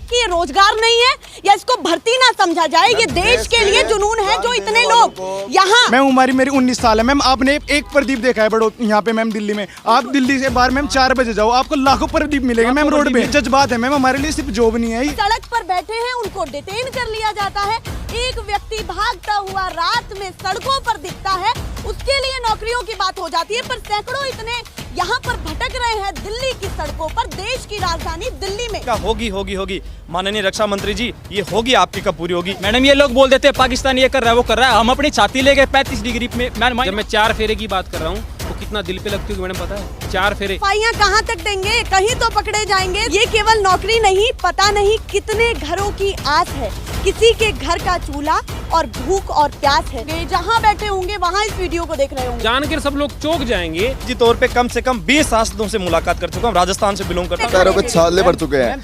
कि ये रोजगार नहीं है या इसको भर्ती ना समझा जाए। ये देश के लिए जुनून है जो इतने लोग यहाँ। मैम उम्र मेरी 19 साल है मैम। आपने एक प्रदीप देखा है बड़ो यहाँ पे मैम दिल्ली में? आप दिल्ली से बाहर मैम 4 बजे जाओ, आपको लाखों प्रदीप मिलेंगे मैम रोड पे। जज्बात है मैम, हमारे लिए सिर्फ जॉब नहीं है। सड़क पर बैठे हैं उनको डिटेन कर लिया जाता है। एक व्यक्ति भागता हुआ रात में सड़कों पर दिखता है, उसके लिए नौकरियों की बात हो जाती है। पर सैकड़ों इतने यहाँ पर भटक रहे हैं दिल्ली की सड़कों पर, देश की राजधानी दिल्ली में। क्या होगी माननीय रक्षा मंत्री जी, ये होगी आपकी कब पूरी होगी? मैडम ये लोग बोल देते हैं पाकिस्तान ये कर रहा है वो कर रहा है, हम अपनी छाती ले गए 35 डिग्री में। जब मैं 4 फेरे की बात कर रहा हूँ तो कितना दिल पे लगती होगी मैडम, पता है? 4 फेरे। सफाइयाँ कहाँ तक देंगे, कहीं तो पकड़े जाएंगे। ये केवल नौकरी नहीं, पता नहीं कितने घरों की आस है। किसी के घर का चूल्हा और भूख और प्यास है। वे जहाँ बैठे होंगे वहाँ इस वीडियो को देख रहे होंगे। जानकर सब लोग चौंक जाएंगे। जी तौर पे कम से कम 20 सांसदों से मुलाकात कर चुका हूँ, राजस्थान से बिलोंग करता हूँ। पैरों पे छाले पड़ चुके हैं।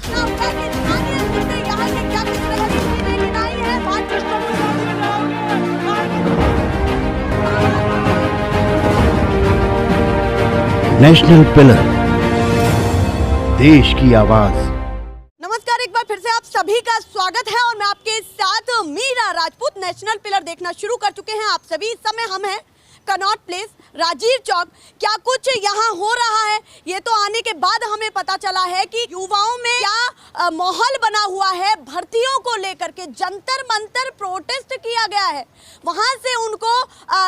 नेशनल पिलर, देश की आवाज। नमस्कार, एक बार फिर से आप सभी का स्वागत है और मैं आपके साथ मीरा राजपूत। नेशनल पिलर देखना शुरू कर चुके हैं आप सभी। इस समय हम हैं कनॉट प्लेस, राजीव चौक। क्या कुछ यहाँ हो रहा है ये तो आने के बाद हमें पता चला है कि युवाओं में क्या माहौल बना हुआ है। भर्तियों को लेकर के जंतर मंतर प्रोटेस्ट किया गया है, वहां से उनको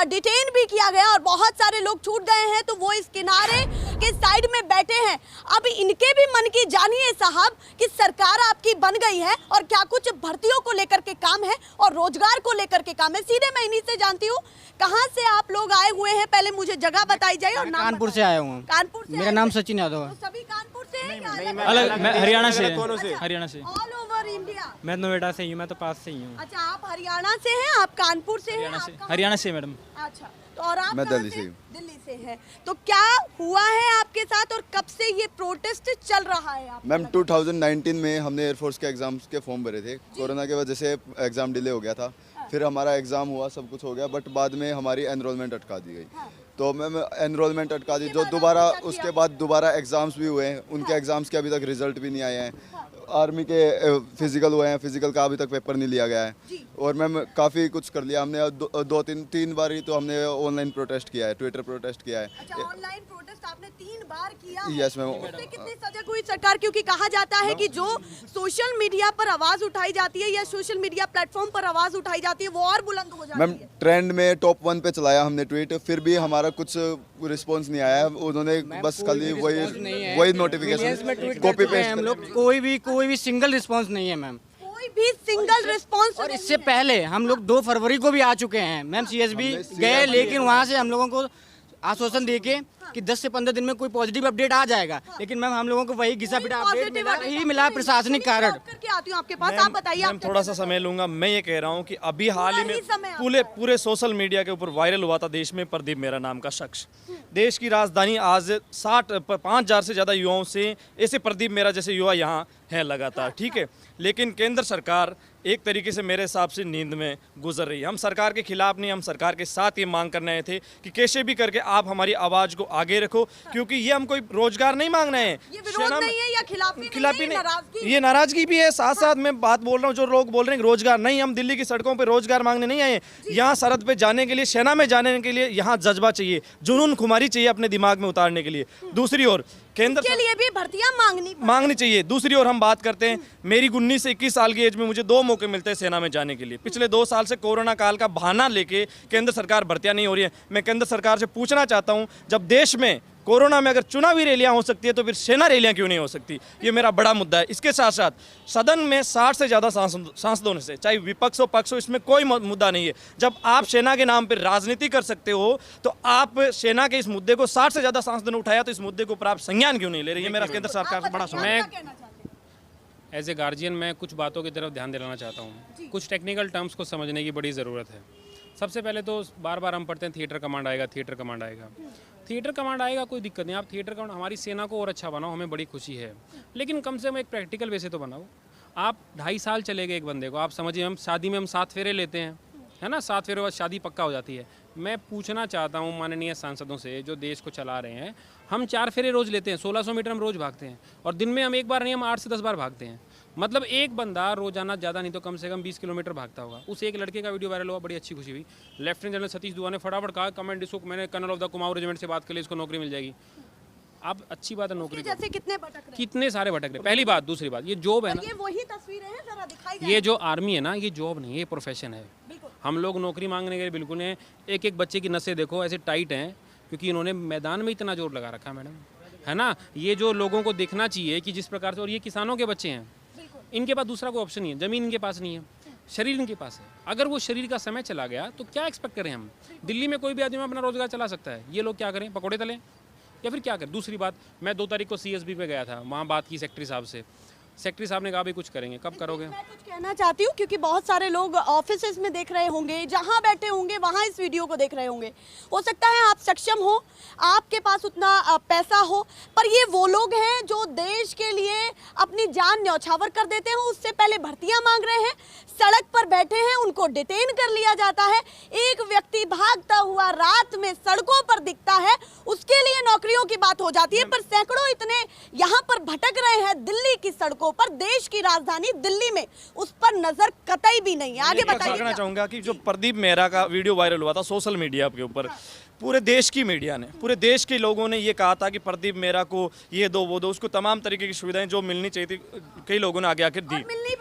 डिटेन भी किया गया और बहुत सारे लोग छूट गए हैं, तो वो इस किनारे के साइड में बैठे हैं। अब इनके भी मन की जानिए साहब कि सरकार आपकी बन गई है और क्या कुछ भर्तियों को लेकर के काम है और रोजगार को लेकर के काम है। सीधे मैं इन्हीं से जानती हूँ, कहाँ से आप लोग आए हुए हैं, पहले मुझे जगह बताई जाए और नाम। कानपुर से आया हूँ। कानपुर से? मेरा नाम सचिन यादव है। तो सभी कानपुर से हैं या अलग? अलग, मैं हरियाणा से। अच्छा, हरियाणा से। All over India. मैं नोएडा से ही हूँ, मैं तो पास से ही हूँ। अच्छा, आप हरियाणा से हैं, आप कानपुर से हैं? हरियाणा से मैडम। अच्छा, तो और आप मैं कहाँ दिल्ली से हूँ। दिल्ली से हैं। तो क्या हुआ है आपके साथ और कब से ये प्रोटेस्ट चल रहा है आपको मैम लगता है? 2019 में हमने एयरफोर्स के एग्जाम्स के फॉर्म भरे थे। कोरोना की वजह से एग्ज़ाम डिले हो गया था। फिर हमारा एग्ज़ाम हुआ, सब कुछ हो गया, बट बाद में हमारी एनरोलमेंट अटका दी गई। तो मैम एनरोलमेंट अटका दी, जो दोबारा उसके बाद दोबारा एग्ज़ाम्स भी हुए हैं। उनके एग्ज़ाम्स के अभी तक रिजल्ट भी नहीं आए हैं। आर्मी के फिजिकल हुए हैं, फिजिकल का अभी तक पेपर नहीं लिया गया है। और मैम काफ़ी कुछ कर लिया हमने। दो तीन बार ही तो हमने ऑनलाइन प्रोटेस्ट किया है, ट्विटर प्रोटेस्ट किया है। अच्छा, ऑनलाइन प्रोटेस्ट आपने 3 बार किया है? Yes ma'am. इससे कितनी सजग हुई सरकार? क्योंकि कहा जाता है कि जो सोशल मीडिया पर आवाज उठाई जाती है या सोशल मीडिया प्लेटफॉर्म पर आवाज उठाई जाती है वो और बुलंद हो जाती मैम है। ट्रेंड में टॉप 1 पे चलाया हमने ट्वीट, फिर भी हमारा कुछ रिस्पॉन्स नहीं आया है। उन्होंने बस खाली वही नोटिफिकेशन कॉपी पेस्ट। हम लोग कोई भी सिंगल रिस्पांस नहीं है मैम। कोई भी सिंगल रिस्पॉन्स। और इससे पहले हम लोग 2 फरवरी को भी आ चुके हैं मैम, सीएसबी गए, लेकिन वहाँ से हम लोगों को आश्वासन देके कि 10 से 15 दिन में कोई पॉजिटिव अपडेट आ जाएगा, लेकिन मैम हम लोगों को वही घिसा पिटा अपडेट मिला प्रशासनिक कारण। करके आती हूँ आपके पास, आप बताइए। मैम थोड़ा सा समय लूंगा। मैं ये कह रहा हूँ कि अभी हाल ही में पूरे सोशल मीडिया के ऊपर वायरल हुआ था देश में प्रदीप मेरा नाम का शख्स। देश की राजधानी आज 5,000 से ज़्यादा युवाओं से ऐसे प्रदीप मेरा जैसे युवा यहाँ है लगातार, ठीक है। लेकिन केंद्र सरकार एक तरीके से मेरे हिसाब से नींद में गुजर रही है। हम सरकार के खिलाफ नहीं, हम सरकार के साथ ये मांग करने आए थे कि कैसे भी करके आप हमारी आवाज़ को आगे रखो, क्योंकि ये हम कोई रोजगार नहीं मांग रहे हैं। ये विरोध नहीं है या खिलाफी नहीं, ये नाराजगी भी है। साथ साथ मैं बात बोल रहा हूँ, जो लोग बोल रहे हैं रोजगार नहीं, हम दिल्ली की सड़कों पे रोजगार मांगने नहीं आए। यहाँ सरहद पे जाने के लिए, सेना में जाने के लिए यहाँ जज्बा चाहिए, जुनून खुमारी चाहिए अपने दिमाग में उतारने के लिए। दूसरी ओर केंद्र के लिए भी भर्तियां मांगनी चाहिए। दूसरी ओर हम बात करते हैं, मेरी 19 से 21 साल की एज में मुझे 2 मौके मिलते हैं सेना में जाने के लिए। पिछले 2 साल से कोरोना काल का बहाना लेके केंद्र सरकार भर्तियां नहीं हो रही है। मैं केंद्र सरकार से पूछना चाहता हूं, जब देश में कोरोना में अगर चुनावी रैलियां हो सकती है तो फिर सेना रैलियां क्यों नहीं हो सकती? ये मेरा बड़ा मुद्दा है। इसके साथ साथ सदन में 60 से ज़्यादा सांसदों ने से, चाहे विपक्ष हो पक्ष हो, इसमें कोई मुद्दा नहीं है। जब आप सेना के नाम पर राजनीति कर सकते हो तो आप सेना के इस मुद्दे को 60 से ज़्यादा सांसदों ने उठाया, तो इस मुद्दे को ऊपर आप संज्ञान क्यों नहीं ले रही है? मेरा केंद्र सरकार से बड़ा सवाल। एज ए गार्जियन मैं कुछ बातों की तरफ ध्यान दिलाना चाहता हूँ। कुछ टेक्निकल टर्म्स को समझने की बड़ी ज़रूरत है। सबसे पहले तो बार बार हम पढ़ते हैं थिएटर कमांड आएगा, थिएटर कमांड आएगा। थिएटर कमांड आएगा, कोई दिक्कत नहीं, आप थिएटर कमांड हमारी सेना को और अच्छा बनाओ, हमें बड़ी खुशी है, लेकिन कम से कम एक प्रैक्टिकल वे से तो बनाओ। आप 2.5 साल चले गए एक बंदे को, आप समझिए हम शादी में हम 7 फेरे लेते हैं, है ना, 7 फेरे बाद शादी पक्का हो जाती है। मैं पूछना चाहता हूँ माननीय सांसदों से जो देश को चला रहे हैं, हम 4 फेरे रोज़ लेते हैं, 1600 मीटर हम रोज़ भागते हैं और दिन में हम एक बार नहीं, हम 8 से 10 बार भागते हैं। मतलब एक बंदा रोजाना ज़्यादा नहीं तो कम से कम 20 किलोमीटर भागता होगा। उस एक लड़के का वीडियो वायरल हुआ, बड़ी अच्छी खुशी हुई। लेफ्टिनेंट जनरल सतीश दुआ ने फटाफट कहा कमेंट इसको, मैंने colonel of the Kumaon regiment से बात कर ली, इसको नौकरी मिल जाएगी। अब अच्छी बात है नौकरी, जैसे कितने भटक रहे हैं। कितने सारे भटक रहे। पहली बात, दूसरी बात, ये जॉब है और ना, ये वही तस्वीरें हैं, जरा दिखाई ये जो आर्मी है ना, ये जॉब नहीं है, ये प्रोफेशन है। हम लोग नौकरी मांगने के लिए बिल्कुल हैं। एक एक बच्चे की नसें देखो ऐसे टाइट हैं, क्योंकि इन्होंने मैदान में इतना जोर लगा रखा है मैडम, है ना। ये जो लोगों को देखना चाहिए कि जिस प्रकार से, और ये किसानों के बच्चे हैं, इनके पास दूसरा कोई ऑप्शन नहीं है, ज़मीन इनके पास नहीं है, शरीर इनके पास है। अगर वो शरीर का समय चला गया तो क्या एक्सपेक्ट करें हम। दिल्ली में कोई भी आदमी अपना रोजगार चला सकता है, ये लोग क्या करें, पकौड़े तलें या फिर क्या करें। दूसरी बात, मैं 2 तारीख को CSB पे गया था, वहाँ बात की सेक्रेटरी साहब से। सेक्रेटरी साहब ने कहा भाई कुछ करेंगे, कब करोगे। मैं कुछ कहना चाहती हूँ क्योंकि बहुत सारे लोग ऑफिसेज में देख रहे होंगे, जहाँ बैठे होंगे वहाँ इस वीडियो को देख रहे होंगे। हो सकता है आप सक्षम हो, आपके पास उतना पैसा हो, पर ये वो लोग हैं जो देश के लिए अपनी जान न्यौछावर कर देते हैं। उससे पहले भर्तियां मांग रहे हैं, सड़क पर बैठे हैं, उनको डिटेन कर लिया जाता है। एक व्यक्ति भागता हुआ रात में सड़कों पर दिखता है, उसके लिए नौकरियों की बात हो जाती है, पर सैकड़ों इतने यहाँ पर भटक रहे हैं दिल्ली की सड़कों पर, देश की राजधानी दिल्ली में, उस पर नजर कतई भी नहीं है। आगे बताइए। कहना चाहूंगा कि जो प्रदीप मेहरा का वीडियो वायरल हुआ था सोशल मीडिया के ऊपर, पूरे देश की मीडिया ने, पूरे देश के लोगों ने ये कहा था कि प्रदीप मेहरा को ये दो वो दो, उसको तमाम तरीके की सुविधाएं जो मिलनी चाहिए थी, कई लोगों ने आगे आकर दी। मिलनी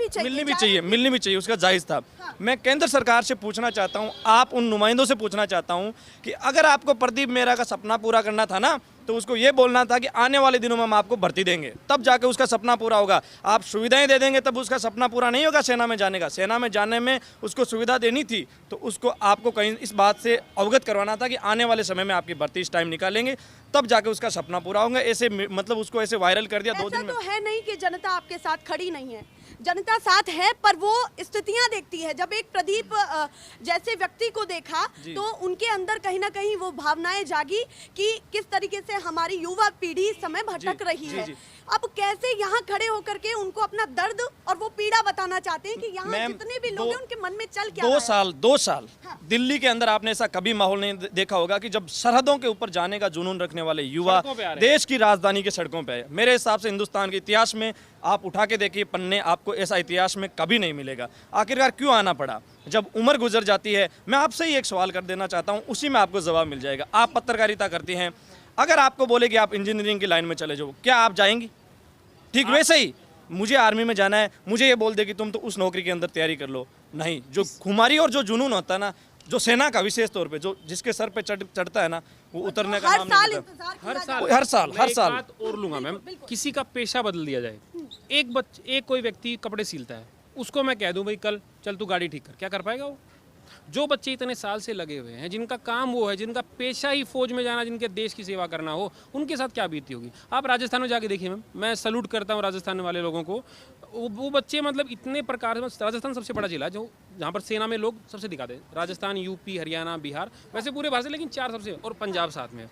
भी चाहिए, उसका जायज़ था। मैं केंद्र सरकार से पूछना चाहता हूं, आप उन नुमाइंदों से पूछना चाहता हूं कि अगर आपको प्रदीप मेहरा का सपना पूरा करना था ना, तो उसको ये बोलना था कि आने वाले दिनों में हम आपको भर्ती देंगे, तब जाके उसका सपना पूरा होगा। आप सुविधाएं दे देंगे तब उसका सपना पूरा नहीं होगा सेना में जाने का। सेना में जाने में उसको सुविधा देनी थी, तो उसको आपको कहीं इस बात से अवगत करवाना था कि आने वाले समय में आपकी भर्ती इस टाइम निकालेंगे, तब जाके उसका सपना पूरा होगा। ऐसे मतलब उसको ऐसे वायरल कर दिया 2 दिन में। तो है नहीं कि जनता आपके साथ खड़ी नहीं है, जनता साथ है, पर वो स्थितियां देखती है। जब एक प्रदीप जैसे व्यक्ति को देखा तो उनके अंदर कहीं ना कहीं वो भावनाएं जागी कि किस तरीके से हमारी युवा पीढ़ी इस समय भटक रही है। अब कैसे यहाँ खड़े होकर के उनको अपना दर्द और वो पीड़ा बताना चाहते हैं कि यहाँ जितने भी लोग हैं उनके मन में चल क्या 2 साल दिल्ली के अंदर आपने ऐसा कभी माहौल नहीं देखा होगा कि जब सरहदों के ऊपर जाने का जुनून रखने वाले युवा देश की राजधानी के सड़कों पे है। मेरे हिसाब से हिंदुस्तान के इतिहास में आप उठा के देखिए पन्ने, आपको ऐसा इतिहास में कभी नहीं मिलेगा। आखिरकार क्यों आना पड़ा? जब उम्र गुजर जाती है। मैं आपसे ही एक सवाल कर देना चाहता हूँ, उसी में आपको जवाब मिल जाएगा। आप पत्रकारिता करती हैं, अगर आपको बोले कि आप इंजीनियरिंग की लाइन में चले जाओ, क्या आप जाएंगी? ठीक वैसे ही मुझे आर्मी में जाना है, मुझे ये बोल दे कि तुम तो उस नौकरी के अंदर तैयारी कर लो, नहीं। जो खुमारी और जो जुनून होता है ना, जो सेना का विशेष तौर पे जो जिसके सर पे चढ़ता है ना, वो उतरने का नाम नहीं लेता। हर साल बात और लूंगा मैम, किसी का पेशा बदल दिया जाए। एक कोई व्यक्ति कपड़े सीलता है, उसको मैं कह दूं भाई कल चल तू गाड़ी ठीक कर, क्या कर पाएगा वो? जो बच्चे इतने साल से लगे हुए हैं, जिनका काम वो है, जिनका पेशा ही फौज में जाना, जिनके देश की सेवा करना हो, उनके साथ क्या बीती होगी। आप राजस्थान में जाके देखिए मैम, मैं सैल्यूट करता हूँ राजस्थान वाले लोगों को। वो बच्चे मतलब इतने प्रकार से, राजस्थान सबसे बड़ा जिला जो जहाँ पर सेना में लोग सबसे दिखाते हैं, राजस्थान, यूपी, हरियाणा, बिहार, वैसे पूरे भारत से, लेकिन 4 सबसे, और पंजाब साथ में।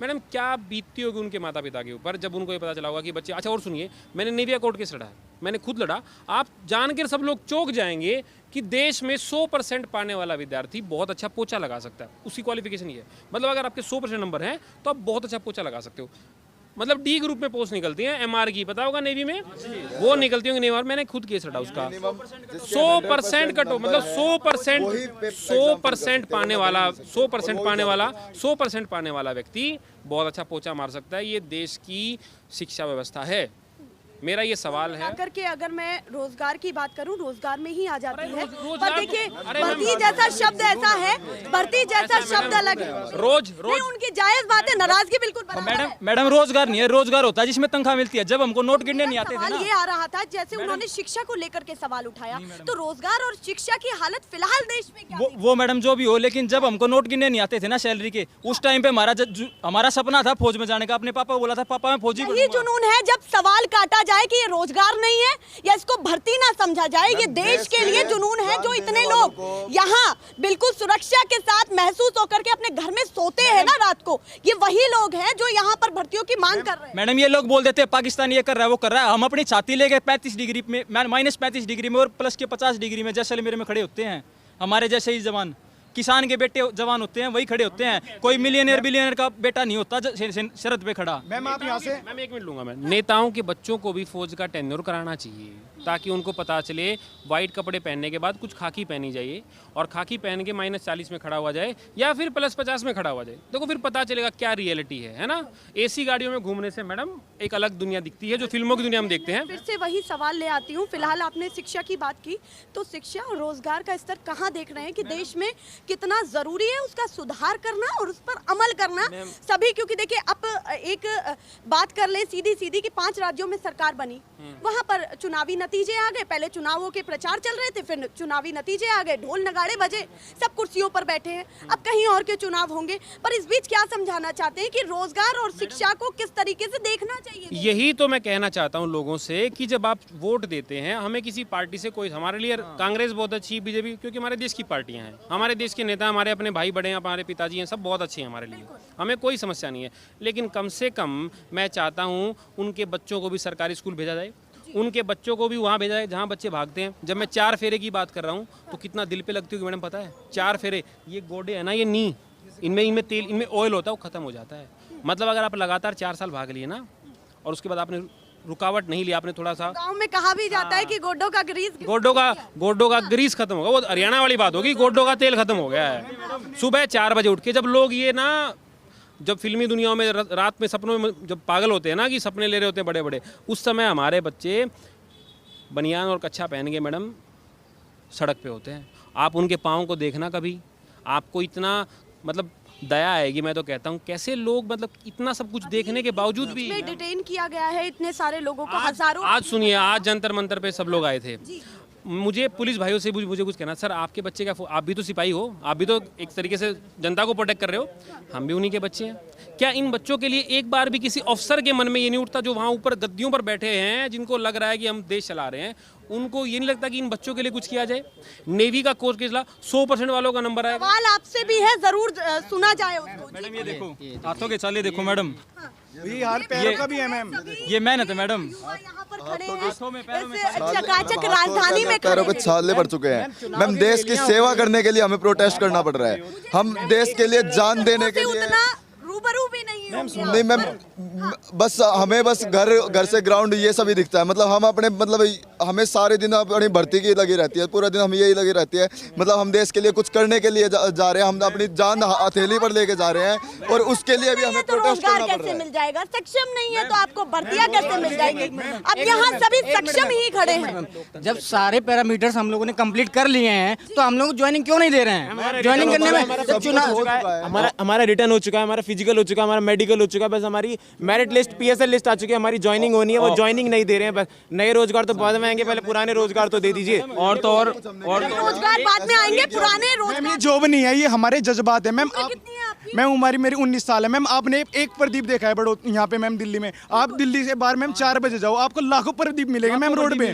मैडम क्या बीतती होगी उनके माता पिता के ऊपर जब उनको ये पता चला होगा कि बच्चे। अच्छा और सुनिए, मैंने नेविया कोर्ट केस लड़ा है, मैंने खुद लड़ा। आप जानकर सब लोग चौंक जाएंगे कि देश में 100% पाने वाला विद्यार्थी बहुत अच्छा पोछा लगा सकता है। उसकी क्वालिफिकेशन ये है, मतलब अगर आपके 100% नंबर हैं तो आप बहुत अच्छा पोछा लगा सकते हो। मतलब डी ग्रुप में पोस्ट निकलती है, MR की पता होगा नेवी में, वो निकलती होंगी नेवी। मैंने खुद केस लड़ा उसका। 100% कटो, मतलब 100% पाने वाला 100% पाने वाला व्यक्ति बहुत अच्छा पोछा मार सकता है। ये देश की शिक्षा व्यवस्था है। मेरा ये सवाल है, अगर के अगर मैं रोजगार की बात करूं, रोजगार में ही आ जाती है। रोजगार पर देखिए, भर्ती जैसा शब्द ऐसा है, भर्ती जैसा शब्द अलग है। रोज उनकी जायज बात है, नाराजगी बिल्कुल बराबर है। मैडम रोजगार नहीं है, रोजगार होता है जिसमें तनख्वाह मिलती है। जब हमको नोट गिनने नहीं आते थे ना, ये आ रहा था जैसे उन्होंने शिक्षा को लेकर के सवाल उठाया, तो रोजगार और शिक्षा की हालत फिलहाल देश में क्या? वो मैडम जो भी हो, लेकिन जब हमको नोट गिनने नहीं आते थे ना सैलरी के, उस टाइम पे हमारा सपना था फौज में जाने का। अपने पापा बोला था पापा मैं फौजी बनूंगा। ये जुनून है जब सवाल काटा जाए कि ये रोजगार नहीं है या इसको भर्ती ना समझा जाए। ये देश के लिए जुनून है जो इतने लोग यहाँ बिल्कुल सुरक्षा के साथ महसूस होकर के अपने घर में सोते हैं ना रात को, ये वही लोग हैं जो यहाँ पर भर्तियों की मांग कर रहे हैं। मैडम ये लोग बोल देते हैं पाकिस्तान ये कर रहा है वो कर रहा है, हम अपनी छाती लेके 35 डिग्री में, -35 डिग्री में और +50 डिग्री में जैसलमेर में खड़े होते हैं हमारे जैसे ही जवान। किसान के बेटे जवान होते हैं वही खड़े होते हैं, कोई मिलियनर बिलियनर का बेटा नहीं होता शरद पे खड़ा। मैम आप यहाँ से मैम 1 मिनट लूंगा मैं। नेताओं के बच्चों को भी फौज का टेन्योर कराना चाहिए ताकि उनको पता चले वाइट कपड़े पहनने के बाद कुछ खाकी पहनी जाइए और खाकी पहन के -40 में खड़ा हुआ जाए या फिर +50 में खड़ा हुआ जाए। देखो फिर पता चलेगा क्या रियलिटी है ना। एसी गाड़ियों में घूमने से मैडम एक अलग दुनिया दिखती है जो फिल्मों की दुनिया हम देखते हैं। फिर से वही सवाल ले आती हूँ। फिलहाल आपने शिक्षा की बात की, तो शिक्षा और रोजगार का स्तर कहाँ देख रहे हैं कि देश में कितना जरूरी है उसका सुधार करना और उस पर अमल करना सभी? क्योंकि देखिए अब एक बात कर ले सीधी सीधी कि 5 राज्यों में सरकार बनी, वहां पर चुनावी नतीजे आ गए। पहले चुनावों के प्रचार चल रहे थे, फिर चुनावी नतीजे आ गए, ढोल नगाड़े बजे, सब कुर्सियों पर बैठे हैं। अब कहीं और के चुनाव होंगे, पर इस बीच क्या समझाना चाहते हैं कि रोजगार और शिक्षा को किस तरीके से देखना चाहिए? यही तो मैं कहना चाहता हूँ लोगों से कि जब आप वोट देते हैं, हमें किसी पार्टी से कोई, हमारे लिए कांग्रेस बहुत अच्छी, बीजेपी, क्योंकि हमारे देश की पार्टियां हैं, हमारे देश के नेता, हमारे अपने भाई बड़े हैं, हमारे पिताजी हैं, सब बहुत अच्छे हैं हमारे लिए, हमें कोई समस्या नहीं है। लेकिन कम से कम मैं चाहता हूँ उनके बच्चों को भी सरकारी स्कूल भेजा जाए, उनके बच्चों को भी वहाँ भेजा जाए जहाँ बच्चे भागते हैं। जब मैं 4 फेरे की बात कर रहा हूँ तो कितना दिल पे लगती होगी मैडम, पता है? 4 फेरे, ये गोडे है ना, ये नी, इनमें तेल, इनमें ऑयल होता है, वो खत्म हो जाता है। मतलब अगर आप लगातार 4 साल भाग लिए ना और उसके बाद आपने रुकावट नहीं लिया, आपने थोड़ा सा, गांव में कहा भी जाता है कि गोडों का ग्रीस खत्म होगा, वो हरियाणा वाली बात होगी, गोडों का तेल खत्म हो गया है। सुबह 4 बजे उठ के जब लोग ये ना, जब फिल्मी दुनियाओं में रात में सपनों में जब पागल होते हैं ना कि सपने ले रहे होते हैं बड़े बड़े, उस समय हमारे बच्चे बनियान और कच्छा पहन के मैडम सड़क पे होते हैं। आप उनके पाँव को देखना कभी, आपको इतना मतलब दया आएगी। मैं तो कहता हूँ कैसे लोग मतलब इतना सब कुछ देखने के बावजूद भी डिटेन किया गया है इतने सारे लोगों को, हजारों। आज सुनिए, आज जंतर मंतर पे सब लोग आए थे। मुझे पुलिस भाइयों से मुझे कुछ कहना, सर आपके बच्चे का, आप भी तो सिपाही हो, आप भी तो एक तरीके से जनता को प्रोटेक्ट कर रहे हो, हम भी उन्हीं के बच्चे हैं। क्या इन बच्चों के लिए एक बार भी किसी अफसर के मन में ये नहीं उठता जो वहाँ ऊपर गद्दियों पर बैठे हैं, जिनको लग रहा है कि हम देश चला रहे हैं, उनको ये नहीं लगता कि इन बच्चों के लिए कुछ किया जाए? नेवी का कोर्स के खिलाफ 100% वालों का नंबर आएगा। सवाल आपसे भी है, जरूर सुना जाए उसको। मैडम ये देखो, हाथों के चाले देखो मैडम, ये हाल पैरों का भी है मैम, ये मेहनत है मैडम। यहाँ पर खड़े हैं इस चकाचक राजधानी में, पैरों पे छाले पड़ चुके हैं। मैम देश की सेवा करने के लिए हमें प्रोटेस्ट करना पड़ रहा है, हम देश के लिए जान देने के लिए रूबरू भी नहीं हो। नहीं मैम, बस हमें बस घर से ग्राउंड ये सभी दिखता है। मतलब हम अपने मतलब हमें सारे दिन अपनी भर्ती की लगी रहती है, पूरा दिन हम यही लगी रहती है। मतलब हम देश के लिए कुछ करने के लिए जा रहे हैं, हम अपनी जान हथेली पर लेके जा रहे हैं और उसके लिए भी हमें प्रोटेस्ट करना पड़ रहा है। मिल जाएगा, सक्षम नहीं है तो आपको भर्तियां कैसे मिल जाएंगी? अब यहाँ सभी सक्षम ही खड़े हैं। जब सारे पैरामीटर्स हम लोगों ने कंप्लीट कर लिए हैं तो हम लोग ज्वाइनिंग क्यों नहीं दे रहे हैं? ज्वाइनिंग करने में चुनाव, हमारा रिटर्न हो चुका है, हमारा फिजिकल हो चुका है, हमारा मेडिकल हो चुका है, बस हमारी मेरिट लिस्ट PSL लिस्ट आ चुकी है, हमारी ज्वाइनिंग होनी है, वो ज्वाइनिंग नहीं दे रहे हैं। बस नए रोजगार तो बाद में आएंगे, पहले पुराने रोजगार तो दे दीजिए। और तो और रोजगार बाद में आएंगे, पुराने रोजगार। ये जॉब नहीं है, ये हमारे जज्बात है मैम। मैं उम्र मेरी 19 साल है मैम। आपने एक प्रदीप देखा है बड़ो यहाँ पे मैम दिल्ली में, आप दिल्ली से बाहर मैम 4 बजे जाओ, आपको लाखों प्रदीप मिलेंगे मैम रोड पे।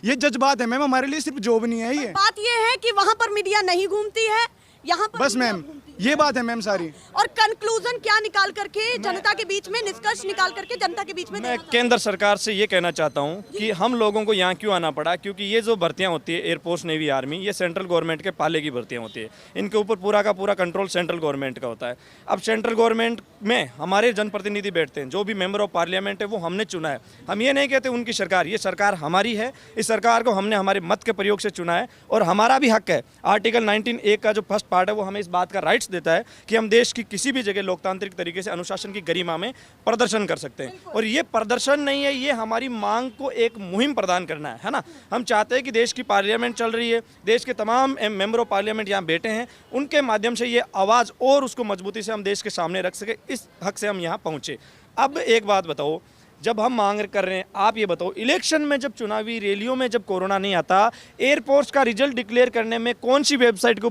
ये जज्बात है मैम, हमारे लिए सिर्फ जॉब नहीं है। ये बात ये है कि वहाँ पर मीडिया नहीं घूमती है, यहाँ पर बस मैम ये बात है मैम सारी। और कंक्लूजन क्या निकाल करके जनता के बीच में, निष्कर्ष निकाल करके जनता के बीच में मैं केंद्र सरकार से ये कहना चाहता हूँ कि हम लोगों को यहाँ क्यों आना पड़ा, क्योंकि ये जो भर्तियाँ होती है एयरफोर्स, नेवी, आर्मी, ये सेंट्रल गवर्नमेंट के पाले की भर्तियाँ होती है। इनके ऊपर पूरा का पूरा कंट्रोल सेंट्रल गवर्नमेंट का होता है। अब सेंट्रल गवर्नमेंट में हमारे जनप्रतिनिधि बैठते हैं, जो भी मेंबर ऑफ पार्लियामेंट है वो हमने चुना है। हम ये नहीं कहते उनकी सरकार, ये सरकार हमारी है। इस सरकार को हमने हमारे मत के प्रयोग से चुना है और हमारा भी हक है। आर्टिकल 19A का जो फर्स्ट पार्ट है वो हमें इस बात का राइट्स देता है कि हम देश की किसी भी जगह लोकतांत्रिक तरीके से अनुशासन की गरिमा में प्रदर्शन कर सकते हैं। और ये प्रदर्शन नहीं है, ये हमारी मांग को एक मुहिम प्रदान करना है ना। हम चाहते हैं कि देश की पार्लियामेंट चल रही है, देश के तमाम मेंबर ऑफ पार्लियामेंट यहाँ बैठे हैं, उनके माध्यम से ये आवाज़ और उसको मजबूती से हम देश के सामने रख सके, इस हक से हम यहाँ पहुँचे। अब एक बात बताओ, जब हम मांग कर रहे हैं, आप ये बताओ, इलेक्शन में जब चुनावी रैलियों में जब कोरोना नहीं आता, एयरपोर्ट्स का रिजल्ट डिक्लेयर करने में कौन सी वेबसाइट के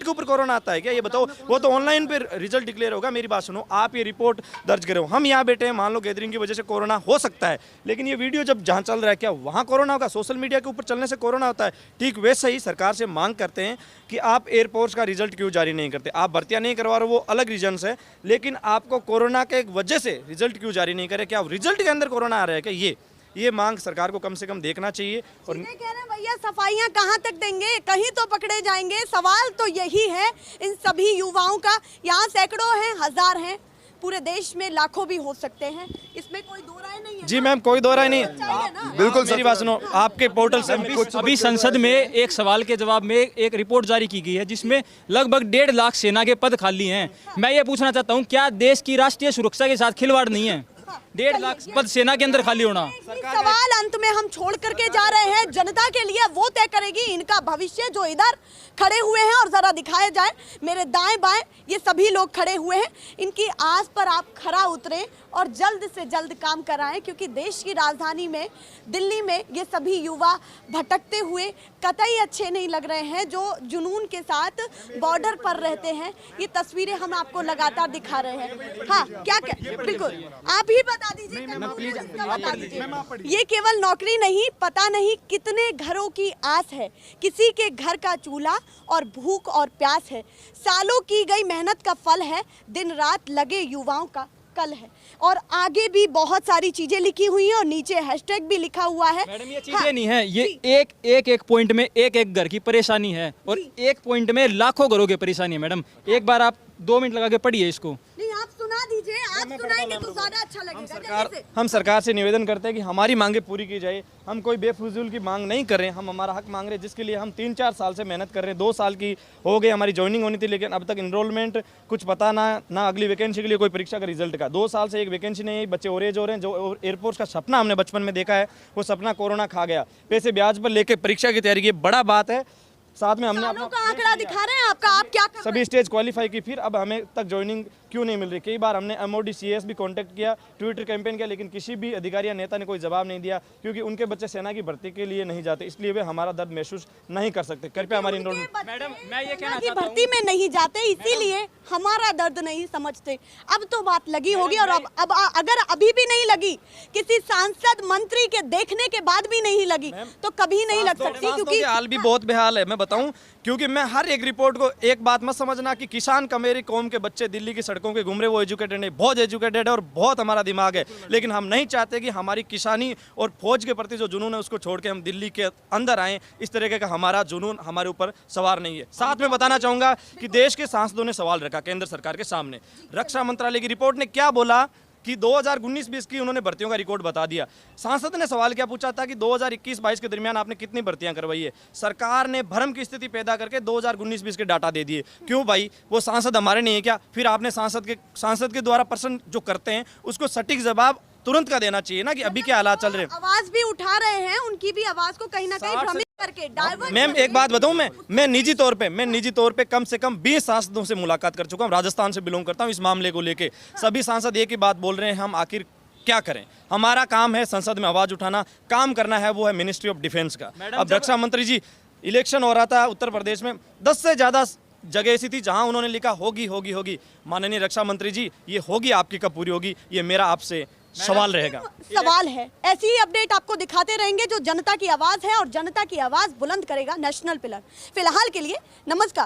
ऊपर कोरोना आता है क्या? ये बताओ, वो तो ऑनलाइन पे रिजल्ट डिक्लेयर होगा। मेरी बात सुनो, आप ये रिपोर्ट दर्ज करो, हम यहाँ बैठे हैं, मान लो गैदरिंग की वजह से कोरोना हो सकता है, लेकिन ये वीडियो जब जहाँ चल रहा है, क्या वहाँ कोरोना होगा? सोशल मीडिया के ऊपर चलने से कोरोना होता है। ठीक वैसे ही सरकार से मांग करते हैं कि आप एयरपोर्ट्स का रिजल्ट क्यों जारी नहीं करते? आप भर्तियाँ नहीं करवा रहे, वो अलग रीजन्स है, लेकिन आपको कोरोना के वजह से रिजल्ट क्यों जारी नहीं करे? क्या रिजल्ट के अंदर कोरोना आ रहा है क्या? ये मांग सरकार को कम से कम देखना चाहिए। और सीधे कह रहे हैं भैया, सफाइयां कहाँ तक देंगे, कहीं तो पकड़े जाएंगे। सवाल तो यही है इन सभी युवाओं का। यहाँ सैकड़ों हैं, हजार हैं, पूरे देश में लाखों भी हो सकते हैं, इसमें कोई दो राय नहीं है। जी मैम, कोई दो राय नहीं। बिल्कुल मेरी बात सुनो, आपके पोर्टल से अभी संसद में एक सवाल के जवाब में एक रिपोर्ट जारी की गई है जिसमें लगभग 1.5 लाख सेना के पद खाली हैं। मैं ये पूछना चाहता हूँ, क्या देश की राष्ट्रीय सुरक्षा के साथ खिलवाड़ नहीं है 1.5 लाख पद सेना के अंदर खाली होना? सवाल अंत में हम छोड़ करके जा रहे हैं, जनता के लिए वो तय करेगी इनका भविष्य। जो इधर खड़े हुए हैं और जरा दिखाया जाए, मेरे दाएं बाएं ये सभी लोग खड़े हुए हैं, इनकी आस पर आप खरा उतरें और जल्द से जल्द काम कराएं, क्योंकि देश की राजधानी में दिल्ली में ये सभी युवा भटकते हुए कतई अच्छे नहीं लग रहे हैं, जो जुनून के साथ बॉर्डर पर रहते हैं। ये तस्वीरें हम आपको लगातार दिखा रहे हैं। हाँ, क्या बिल्कुल आप ही बता दीजिए, बता दीजिए। ये केवल नौकरी नहीं, पता नहीं कितने घरों की आस है, किसी के घर का चूल्हा और भूख और प्यास है, सालों की गई मेहनत का फल है, दिन रात लगे युवाओं का कल है। और आगे भी बहुत सारी चीजें लिखी हुई हैं और नीचे हैशटैग भी लिखा हुआ है। मैडम, ये चीजें नहीं है, ये एक पॉइंट में एक घर की परेशानी है और एक पॉइंट में लाखों घरों की परेशानी है। मैडम, एक बार आप 2 मिनट लगा के पढ़िए इसको। नहीं, आप सुना दीजिए, आप सुनाएंगे तो ज्यादा अच्छा लगेगा। हम सरकार से निवेदन करते हैं कि हमारी मांगे पूरी की जाए। हम कोई बेफजूल की मांग नहीं कर रहे हैं, हम हमारा हक मांग रहे हैं, जिसके लिए हम 3-4 साल से मेहनत कर रहे हैं। 2 साल की हो गई हमारी ज्वाइनिंग होनी थी, लेकिन अब तक इनरोलमेंट कुछ पता ना अगली वैकेंसी के लिए कोई परीक्षा का रिजल्ट का। 2 साल से एक वैकेंसी नहीं, बच्चे ओरेज हो रहे हैं। जो एयरपोर्ट का सपना हमने बचपन में देखा है, वो सपना कोरोना खा गया। पैसे ब्याज पर लेके परीक्षा की तैयारी, ये बड़ा बात है। साथ में हमने सालों का आंकड़ा दिखा रहे हैं आपका, आप क्या कर सभी स्टेज क्वालिफाई की, फिर अब हमें तक ज्वाइनिंग क्यों नहीं मिल रही? कई बार हमने MOD CS भी कांटेक्ट किया, ट्विटर कैंपेन किया, लेकिन किसी भी अधिकारी या नेता ने कोई जवाब नहीं दिया, क्योंकि उनके बच्चे सेना की भर्ती के लिए नहीं जाते, इसलिए वे हमारा दर्द महसूस नहीं कर सकते। कृपया हमारी इनरोलमेंट। मैडम, मैं ये कहना की चाहता हूं, भर्ती में नहीं जाते, इसीलिए हमारा दर्द नहीं समझते। अब तो बात लगी होगी, और अब अगर अभी भी नहीं लगी, किसी सांसद मंत्री के देखने के बाद भी नहीं लगी, तो कभी नहीं लग सकती। क्योंकि हाल भी बहुत बेहाल है, मैं बताऊं, क्योंकि मैं हर एक रिपोर्ट को, एक बात मत समझना कि किसान का मेरी कौम के बच्चे दिल्ली की सड़कों के घूम रहे, वो एजुकेटेड नहीं, बहुत एजुकेटेड है और बहुत हमारा दिमाग है, लेकिन हम नहीं चाहते कि हमारी किसानी और फौज के प्रति जो जुनून है उसको छोड़ के हम दिल्ली के अंदर आए। इस तरीके का हमारा जुनून हमारे ऊपर सवार नहीं है। साथ में बताना चाहूंगा कि देश के सांसदों ने सवाल रखा केंद्र सरकार के सामने। रक्षा मंत्रालय की रिपोर्ट ने क्या बोला कि 2019-20 की उन्होंने भर्तियों का रिकॉर्ड बता दिया। सांसद ने सवाल क्या पूछा था कि 2021-22 के दरमियान आपने कितनी भर्तियां करवाई है? सरकार ने भ्रम की स्थिति पैदा करके 2019-20 के डाटा दे दिए। क्यों भाई, वो सांसद हमारे नहीं है क्या? फिर आपने सांसद के द्वारा प्रश्न जो करते हैं उसको सटीक जवाब तुरंत का देना चाहिए ना, कि अभी क्या हालात चल रहे हैं। आवाज भी उठा रहे हैं, उनकी भी आवाज को कहीं ना कहीं भ्रमित करके डाइवर्ट। मैम, एक बात बताऊं, मैं निजी तौर पे कम से कम 20 सांसदों से मुलाकात कर चुका हूं। राजस्थान से बिलोंग करता हूं। इस मामले को लेके सभी सांसद एक ही बात बोल रहे हैं, हम आखिर क्या करें? हमारा काम है संसद में आवाज उठाना, काम करना है वो है मिनिस्ट्री ऑफ डिफेंस का। अब रक्षा मंत्री जी, इलेक्शन हो रहा था उत्तर प्रदेश में, 10 से ज्यादा जगह ऐसी थी जहां उन्होंने लिखा होगी। माननीय रक्षा मंत्री जी, ये होगी आपकी कब पूरी होगी? ये मेरा आपसे सवाल रहेगा। सवाल है, ऐसी ही अपडेट आपको दिखाते रहेंगे जो जनता की आवाज है, और जनता की आवाज बुलंद करेगा नेशनल पिलर। फिलहाल के लिए नमस्कार।